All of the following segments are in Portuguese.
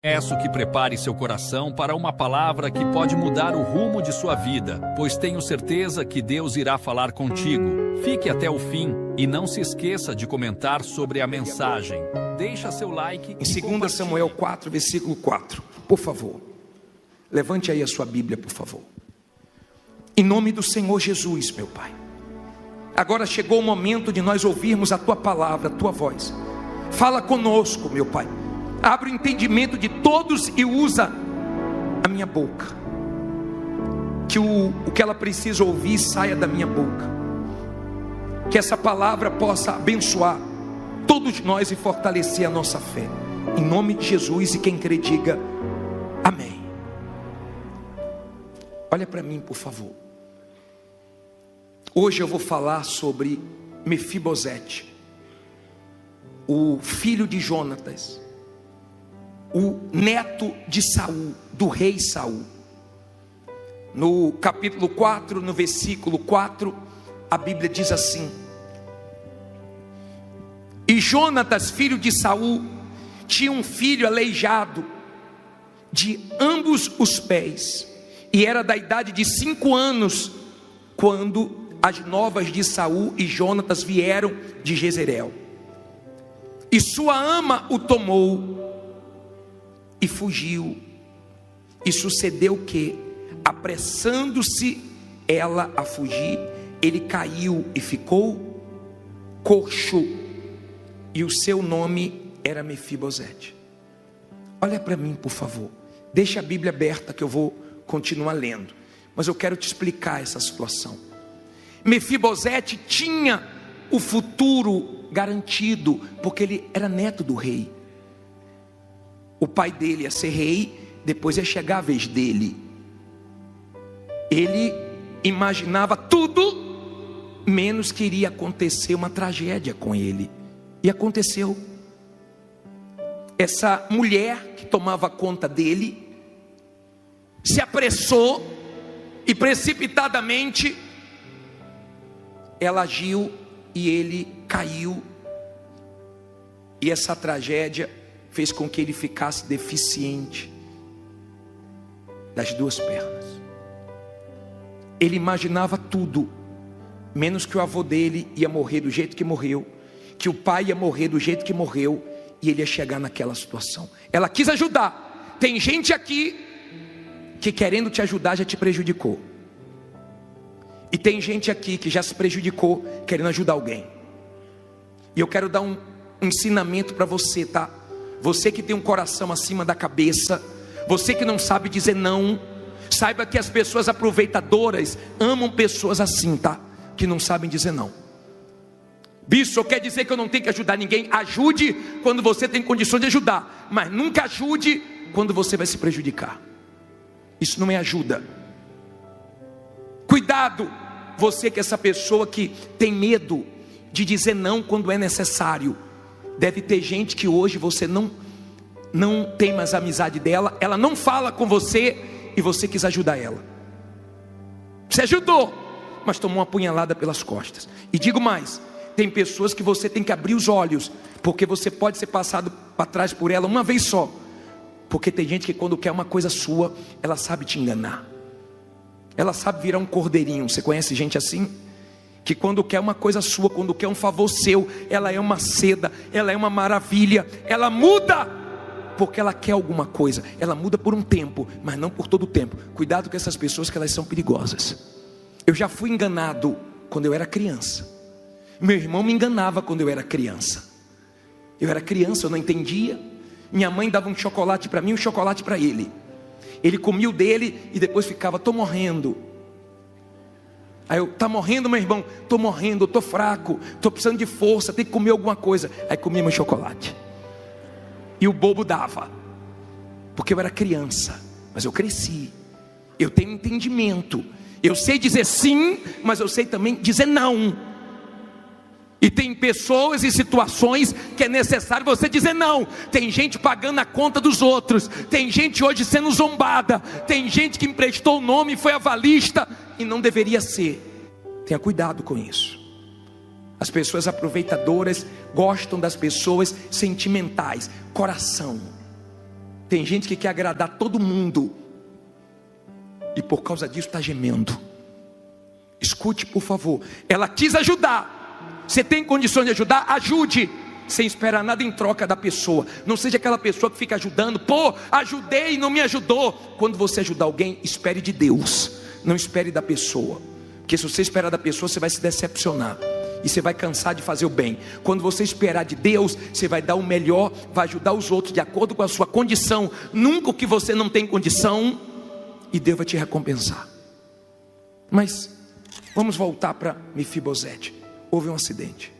Peço que prepare seu coração para uma palavra que pode mudar o rumo de sua vida, pois tenho certeza que Deus irá falar contigo. Fique até o fim e não se esqueça de comentar sobre a mensagem. Deixa seu like. Em 2 Samuel 4, versículo 4, por favor. Levante aí a sua Bíblia, por favor. Em nome do Senhor Jesus, meu Pai. Agora chegou o momento de nós ouvirmos a Tua palavra, a Tua voz. Fala conosco, meu Pai. Abre o entendimento de todos e usa a minha boca. Que o que ela precisa ouvir saia da minha boca. Que essa palavra possa abençoar todos nós e fortalecer a nossa fé. Em nome de Jesus, e quem crê diga amém. Olha para mim, por favor. Hoje eu vou falar sobre Mefibosete, o filho de Jonatas, o neto de Saul, do rei Saul. No capítulo 4, no versículo 4, a Bíblia diz assim: e Jonatas, filho de Saul, tinha um filho aleijado de ambos os pés, e era da idade de 5 anos, quando as novas de Saul e Jonatas vieram de Jezreel. E sua ama o tomou e fugiu. E sucedeu que, apressando-se ela a fugir, ele caiu e ficou coxo. E o seu nome era Mefibosete. Olha para mim, por favor. Deixa a Bíblia aberta que eu vou continuar lendo. Mas eu quero te explicar essa situação. Mefibosete tinha o futuro garantido, porque ele era neto do rei. O pai dele ia ser rei, depois ia chegar a vez dele. Ele imaginava tudo, menos que iria acontecer uma tragédia com ele. E aconteceu. Essa mulher que tomava conta dele se apressou e precipitadamente ela agiu e ele caiu. E essa tragédia fez com que ele ficasse deficiente das 2 pernas. Ele imaginava tudo, menos que o avô dele ia morrer do jeito que morreu, que o pai ia morrer do jeito que morreu, e ele ia chegar naquela situação. Ela quis ajudar. Tem gente aqui que, querendo te ajudar, já te prejudicou. E tem gente aqui que já se prejudicou querendo ajudar alguém. E eu quero dar um ensinamento para você, tá? Você que tem um coração acima da cabeça, você que não sabe dizer não, saiba que as pessoas aproveitadoras amam pessoas assim, tá? Que não sabem dizer não. Bispo, quer dizer que eu não tenho que ajudar ninguém? Ajude quando você tem condições de ajudar, mas nunca ajude quando você vai se prejudicar. Isso não é ajuda. Cuidado, você que é essa pessoa que tem medo de dizer não quando é necessário. Deve ter gente que hoje você não tem mais amizade dela, ela não fala com você e você quis ajudar ela. Você ajudou, mas tomou uma punhalada pelas costas. E digo mais, tem pessoas que você tem que abrir os olhos, porque você pode ser passado para trás por ela uma vez só. Porque tem gente que quando quer uma coisa sua, ela sabe te enganar. Ela sabe virar um cordeirinho. Você conhece gente assim? Que quando quer uma coisa sua, quando quer um favor seu, ela é uma seda, ela é uma maravilha, ela muda, porque ela quer alguma coisa. Ela muda por um tempo, mas não por todo o tempo. Cuidado com essas pessoas, que elas são perigosas. Eu já fui enganado quando eu era criança. Meu irmão me enganava quando eu era criança. Eu era criança, eu não entendia. Minha mãe dava um chocolate para mim, um chocolate para ele. Ele comia o dele e depois ficava: tô morrendo. Aí eu: tá morrendo, meu irmão? Tô morrendo, tô fraco, tô precisando de força, tenho que comer alguma coisa. Aí comia meu chocolate. E o bobo dava, porque eu era criança, mas eu cresci. Eu tenho entendimento. Eu sei dizer sim, mas eu sei também dizer não. E tem pessoas e situações que é necessário você dizer não. Tem gente pagando a conta dos outros. Tem gente hoje sendo zombada. Tem gente que emprestou o nome e foi avalista e não deveria ser. Tenha cuidado com isso. As pessoas aproveitadoras gostam das pessoas sentimentais. Coração. Tem gente que quer agradar todo mundo e por causa disso está gemendo. Escute, por favor. Ela quis ajudar. Você tem condições de ajudar? Ajude, sem esperar nada em troca da pessoa. Não seja aquela pessoa que fica ajudando. Pô, ajudei e não me ajudou. Quando você ajudar alguém, espere de Deus, não espere da pessoa. Porque se você esperar da pessoa, você vai se decepcionar e você vai cansar de fazer o bem. Quando você esperar de Deus, você vai dar o melhor, vai ajudar os outros de acordo com a sua condição, nunca o que você não tem condição, e Deus vai te recompensar. Mas vamos voltar para Mefibosete. Houve um acidente,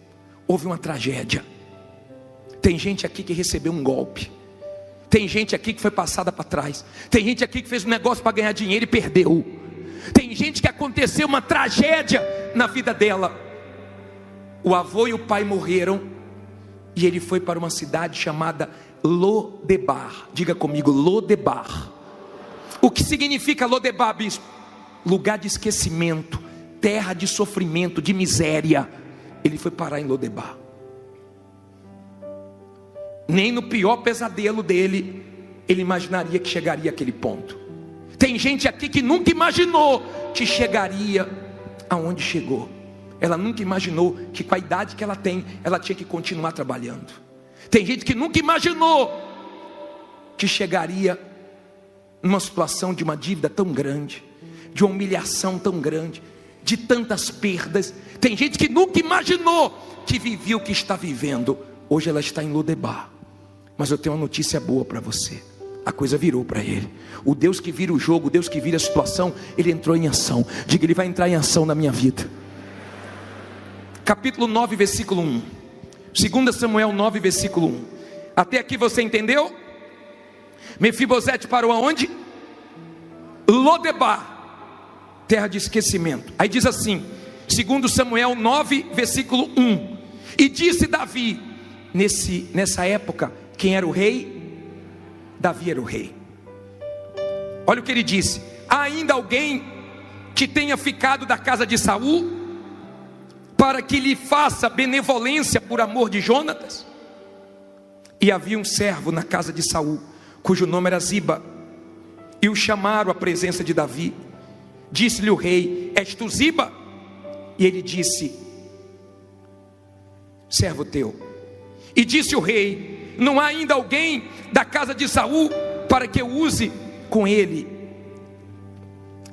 houve uma tragédia. Tem gente aqui que recebeu um golpe. Tem gente aqui que foi passada para trás. Tem gente aqui que fez um negócio para ganhar dinheiro e perdeu. Tem gente que aconteceu uma tragédia na vida dela. O avô e o pai morreram e ele foi para uma cidade chamada Lodebar. Diga comigo, Lodebar. O que significa Lodebar, bispo? Lugar de esquecimento, terra de sofrimento, de miséria. Ele foi parar em Lodebar. Nem no pior pesadelo dele ele imaginaria que chegaria àquele ponto. Tem gente aqui que nunca imaginou que chegaria aonde chegou. Ela nunca imaginou que com a idade que ela tem, ela tinha que continuar trabalhando. Tem gente que nunca imaginou que chegaria numa situação de uma dívida tão grande, de uma humilhação tão grande, de tantas perdas. Tem gente que nunca imaginou que vivia o que está vivendo. Hoje ela está em Lodebar. Mas eu tenho uma notícia boa para você. A coisa virou para ele. O Deus que vira o jogo, o Deus que vira a situação, ele entrou em ação. Diga, ele vai entrar em ação na minha vida. Capítulo 9, versículo 1. 2 Samuel 9, versículo 1. Até aqui você entendeu? Mefibosete parou aonde? Lodebar, terra de esquecimento. Aí diz assim, 2 Samuel 9, versículo 1. E disse Davi, nessa época, quem era o rei? Davi era o rei. Olha o que ele disse: há ainda alguém que tenha ficado da casa de Saul, para que lhe faça benevolência por amor de Jonatas? E havia um servo na casa de Saul, cujo nome era Ziba, e o chamaram à presença de Davi. Disse-lhe o rei: és tu Ziba? E ele disse: servo teu. E disse o rei: não há ainda alguém da casa de Saul para que eu use com ele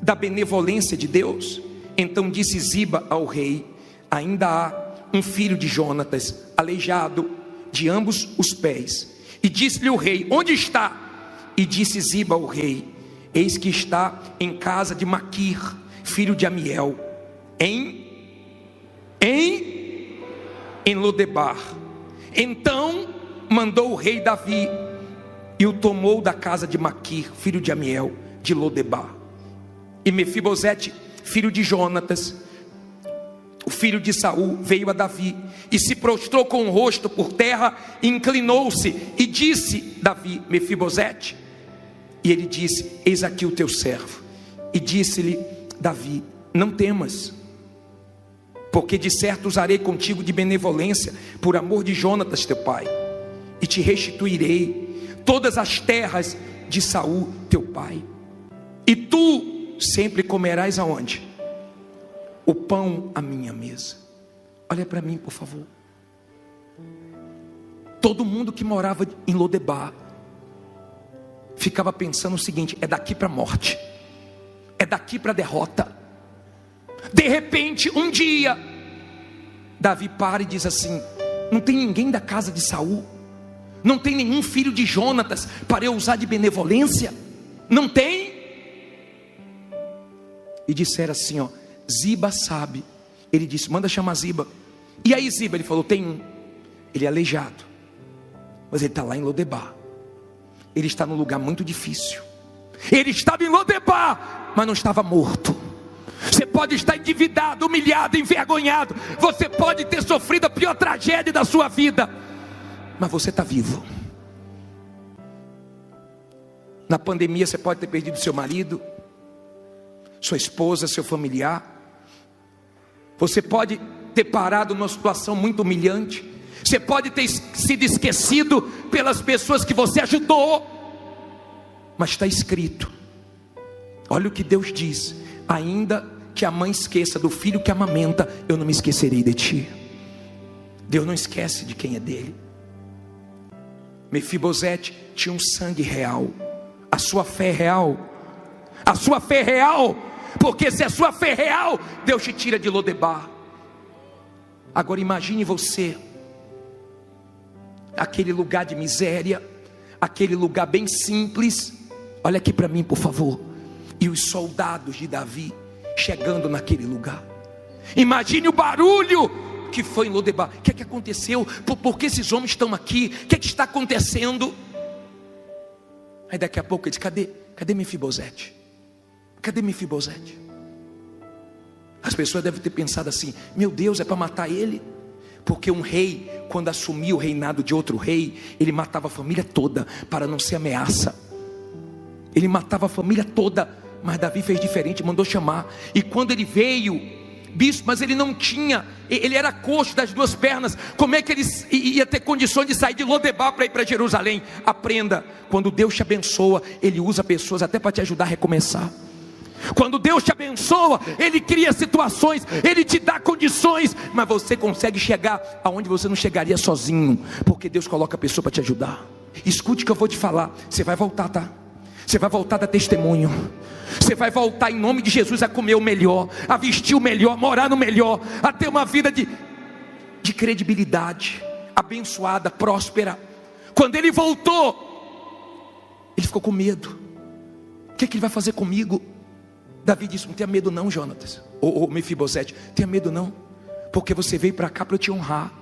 da benevolência de Deus? Então disse Ziba ao rei: ainda há um filho de Jonatas, aleijado de ambos os pés. E disse-lhe o rei: onde está? E disse Ziba ao rei: eis que está em casa de Maquir, filho de Amiel, em Lodebar. Então mandou o rei Davi e o tomou da casa de Maquir, filho de Amiel, de Lodebar. E Mefibosete, filho de Jonatas, o filho de Saul, veio a Davi e se prostrou com o rosto por terra e inclinou-se e disse Davi: Mefibosete? E ele disse: eis aqui o teu servo. E disse-lhe Davi: não temas, porque de certo usarei contigo de benevolência por amor de Jonatas teu pai, e te restituirei todas as terras de Saul teu pai, e tu sempre comerás aonde? O pão à minha mesa. Olha para mim, por favor. Todo mundo que morava em Lodebar ficava pensando o seguinte: é daqui para a morte, é daqui para a derrota. De repente, um dia, Davi para e diz assim: não tem ninguém da casa de Saul, não tem nenhum filho de Jonatas para eu usar de benevolência? Não tem? E disseram assim, ó: Ziba sabe. Ele disse: manda chamar Ziba. E aí Ziba? Ele falou: tem um, ele é aleijado, mas ele está lá em Lodebar. Ele está num lugar muito difícil. Ele estava em Lodebar, mas não estava morto. Você pode estar endividado, humilhado, envergonhado. Você pode ter sofrido a pior tragédia da sua vida, mas você está vivo. Na pandemia você pode ter perdido seu marido, sua esposa, seu familiar. Você pode ter parado numa situação muito humilhante. Você pode ter sido esquecido pelas pessoas que você ajudou. mas está escrito. Olha o que Deus diz: ainda que a mãe esqueça do filho que amamenta, eu não me esquecerei de ti. Deus não esquece de quem é dele. Mefibosete tinha um sangue real. A sua fé é real. A sua fé é real. Porque se a sua fé é real, Deus te tira de Lodebar. Agora imagine você, aquele lugar de miséria, aquele lugar bem simples. Olha aqui para mim, por favor. E os soldados de Davi chegando naquele lugar. Imagine o barulho que foi em Lodebar. O que é que aconteceu? Por que esses homens estão aqui? O que é que está acontecendo? Aí daqui a pouco ele diz: cadê Mefibosete? Cadê Mefibosete? As pessoas devem ter pensado assim: meu Deus, é para matar ele? Porque um rei, quando assumia o reinado de outro rei, ele matava a família toda para não ser ameaça. Ele matava a família toda. Mas Davi fez diferente, mandou chamar. E quando ele veio, bispo, mas ele não tinha, ele era coxo das duas pernas. Como é que ele ia ter condições de sair de Lodebar para ir para Jerusalém? Aprenda: quando Deus te abençoa, Ele usa pessoas até para te ajudar a recomeçar. Quando Deus te abençoa, Ele cria situações, Ele te dá condições, mas você consegue chegar aonde você não chegaria sozinho, porque Deus coloca a pessoa para te ajudar. Escute o que eu vou te falar: você vai voltar, tá? Você vai voltar a dar testemunho. Você vai voltar em nome de Jesus a comer o melhor, a vestir o melhor, morar no melhor, a ter uma vida de credibilidade, abençoada, próspera. Quando ele voltou, ele ficou com medo. O que ele vai fazer comigo? Davi disse: não tenha medo não, Jonatas, ou Mefibosete, tenha medo não, porque você veio para cá para eu te honrar.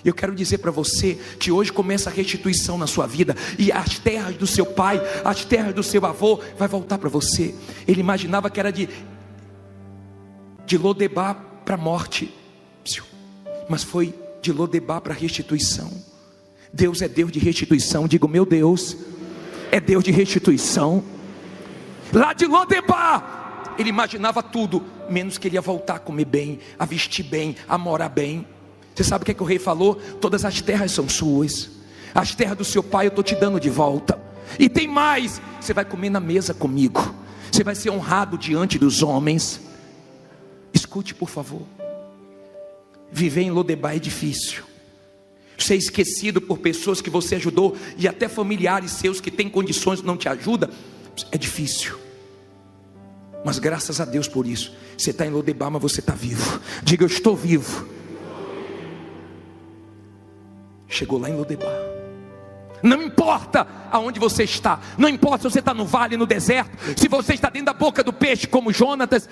Eu quero dizer para você que hoje começa a restituição na sua vida, e as terras do seu pai, as terras do seu avô, vai voltar para você. Ele imaginava que era de Lodebar para a morte, mas foi de Lodebar para a restituição. Deus é Deus de restituição. Digo: meu Deus é Deus de restituição. Lá de Lodebar, ele imaginava tudo, menos que ele ia voltar a comer bem, a vestir bem, a morar bem. Você sabe o que é que o rei falou? Todas as terras são suas. As terras do seu pai eu estou te dando de volta. E tem mais: você vai comer na mesa comigo. Você vai ser honrado diante dos homens. Escute, por favor. Viver em Lodebar é difícil. Ser esquecido por pessoas que você ajudou, e até familiares seus que têm condições não te ajudam, é difícil. Mas graças a Deus por isso. Você está em Lodebar, mas você está vivo. Diga: eu estou vivo. Chegou lá em Lodebar. Não importa aonde você está, não importa se você está no vale, no deserto, se você está dentro da boca do peixe como Jonas,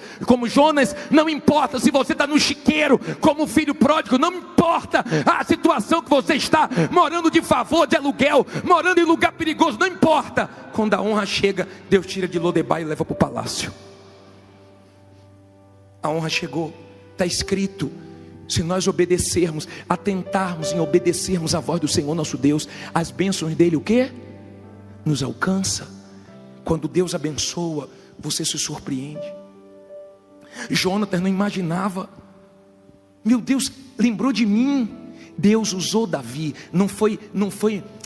não importa se você está no chiqueiro como o filho pródigo, não importa a situação que você está, morando de favor, de aluguel, morando em lugar perigoso, não importa. Quando a honra chega, Deus tira de Lodebar e leva para o palácio. A honra chegou, está escrito: se nós obedecermos, atentarmos em obedecermos a voz do Senhor nosso Deus, as bênçãos dele, o quê? Nos alcança. Quando Deus abençoa, você se surpreende. Jonatas não imaginava. Meu Deus, lembrou de mim. Deus usou Davi. Não foi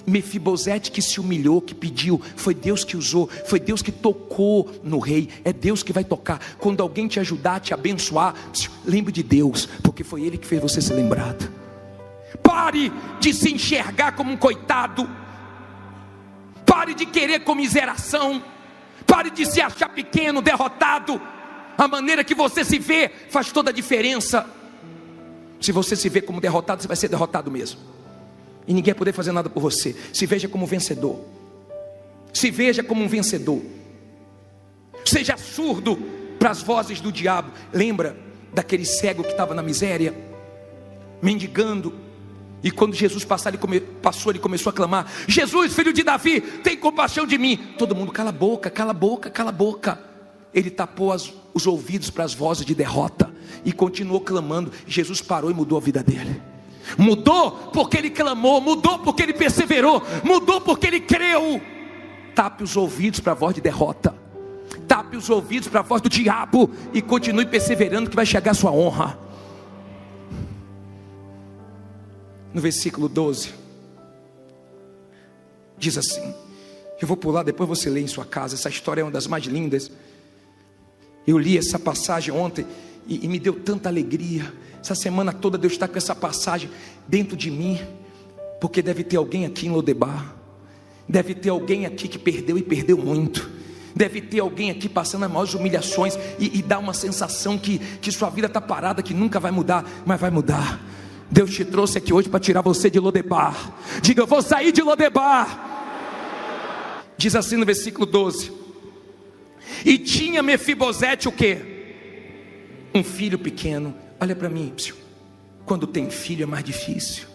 Mefibosete que se humilhou, que pediu. Foi Deus que usou, foi Deus que tocou no rei. É Deus que vai tocar. Quando alguém te ajudar, te abençoar, lembre de Deus, porque foi Ele que fez você ser lembrado. Pare de se enxergar como um coitado. Pare de querer comiseração. Pare de se achar pequeno, derrotado. A maneira que você se vê faz toda a diferença. Se você se vê como derrotado, você vai ser derrotado mesmo. E ninguém vai poder fazer nada por você. Se veja como vencedor. Se veja como um vencedor. Seja surdo para as vozes do diabo. Lembra daquele cego que estava na miséria, mendigando, e quando Jesus passou, ele começou a clamar: Jesus, filho de Davi, tem compaixão de mim. Todo mundo: cala a boca, cala a boca, cala a boca. Ele tapou os ouvidos para as vozes de derrota e continuou clamando. Jesus parou e mudou a vida dele. Mudou porque ele clamou, mudou porque ele perseverou, mudou porque ele creu. Tape os ouvidos para a voz de derrota, tape os ouvidos para a voz do diabo e continue perseverando, que vai chegar a sua honra. No versículo 12 diz assim: Eu vou pular, depois você lê em sua casa. Essa história é uma das mais lindas. Eu li essa passagem ontem e me deu tanta alegria. Essa semana toda Deus está com essa passagem dentro de mim, porque deve ter alguém aqui em Lodebar, deve ter alguém aqui que perdeu e perdeu muito, deve ter alguém aqui passando as maiores humilhações e dá uma sensação que sua vida está parada, que nunca vai mudar, mas vai mudar. Deus te trouxe aqui hoje para tirar você de Lodebar. Diga: eu vou sair de Lodebar. Diz assim no versículo 12: e tinha Mefibosete o quê? Um filho pequeno. Olha para mim, quando tem filho é mais difícil.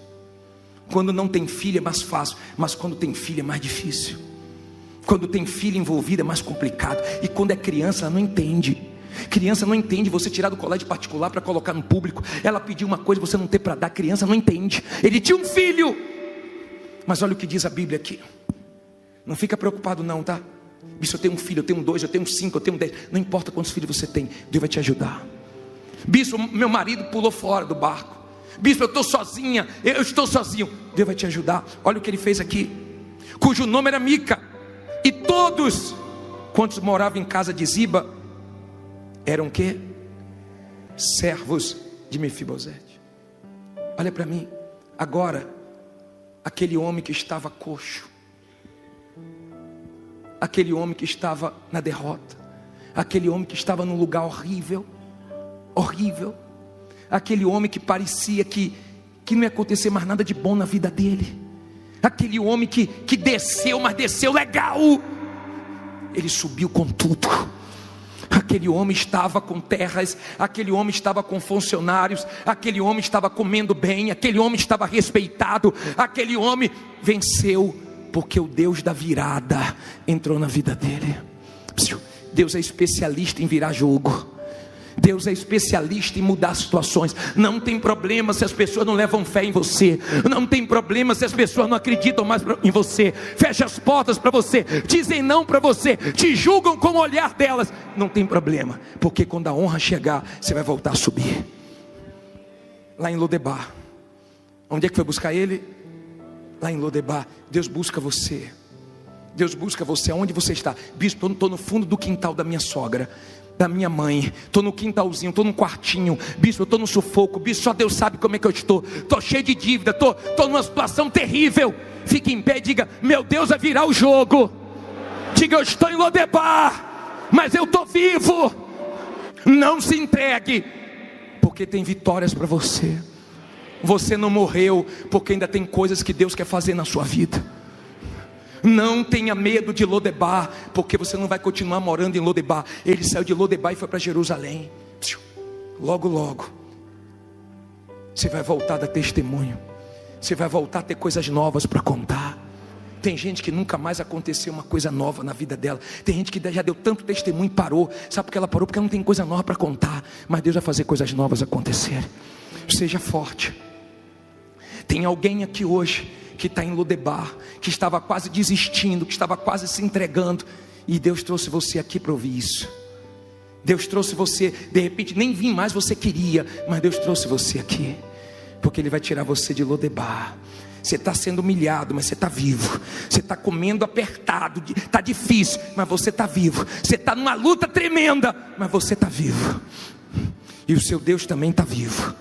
Quando não tem filho é mais fácil, mas quando tem filho é mais difícil. Quando tem filho envolvido é mais complicado. E quando é criança, ela não entende. Criança não entende você tirar do colégio particular para colocar no público. Ela pediu uma coisa, você não tem para dar. Criança não entende. Ele tinha um filho. Mas olha o que diz a Bíblia aqui. Não fica preocupado não, tá? Bispo, eu tenho um filho, eu tenho 2, eu tenho 5, eu tenho 10. Não importa quantos filhos você tem, Deus vai te ajudar. Bispo, meu marido pulou fora do barco. Bispo, eu estou sozinha, eu estou sozinho. Deus vai te ajudar. Olha o que ele fez aqui. Cujo nome era Mica. E todos quantos moravam em casa de Ziba eram o quê? Servos de Mefibosete. Olha para mim. Agora, aquele homem que estava coxo, aquele homem que estava na derrota, aquele homem que estava num lugar horrível, horrível, aquele homem que parecia que não ia acontecer mais nada de bom na vida dele, aquele homem que desceu, mas desceu legal, ele subiu com tudo. Aquele homem estava com terras, aquele homem estava com funcionários, aquele homem estava comendo bem, aquele homem estava respeitado, aquele homem venceu, porque o Deus da virada entrou na vida dele. Deus é especialista em virar jogo. Deus é especialista em mudar situações. Não tem problema se as pessoas não levam fé em você. Não tem problema se as pessoas não acreditam mais em você. Fecha as portas para você, dizem não para você, te julgam com o olhar delas. Não tem problema, porque quando a honra chegar, você vai voltar a subir. Lá em Lodebar. Onde é que foi buscar ele? Lá em Lodebar. Deus busca você. Deus busca você. Aonde você está? Bispo, eu estou no fundo do quintal da minha sogra, da minha mãe, estou no quintalzinho, estou no quartinho, bispo, eu estou no sufoco, bispo, só Deus sabe como é que eu estou cheio de dívida, estou numa situação terrível. Fique em pé e diga: meu Deus vai virar o jogo. Diga: eu estou em Lodebar, mas eu estou vivo. Não se entregue, porque tem vitórias para você. Você não morreu, porque ainda tem coisas que Deus quer fazer na sua vida. Não tenha medo de Lodebar, porque você não vai continuar morando em Lodebar. Ele saiu de Lodebar e foi para Jerusalém. Logo, logo você vai voltar a dar testemunho. Você vai voltar a ter coisas novas para contar. Tem gente que nunca mais aconteceu uma coisa nova na vida dela. Tem gente que já deu tanto testemunho e parou. Sabe por que ela parou? Porque ela não tem coisa nova para contar. Mas Deus vai fazer coisas novas acontecerem. Seja forte. Tem alguém aqui hoje que está em Lodebar, que estava quase desistindo, que estava quase se entregando, e Deus trouxe você aqui para ouvir isso. Deus trouxe você, de repente nem vir mais você queria, mas Deus trouxe você aqui, porque Ele vai tirar você de Lodebar. Você está sendo humilhado, mas você está vivo. Você está comendo apertado, está difícil, mas você está vivo. Você está numa luta tremenda, mas você está vivo. E o seu Deus também está vivo.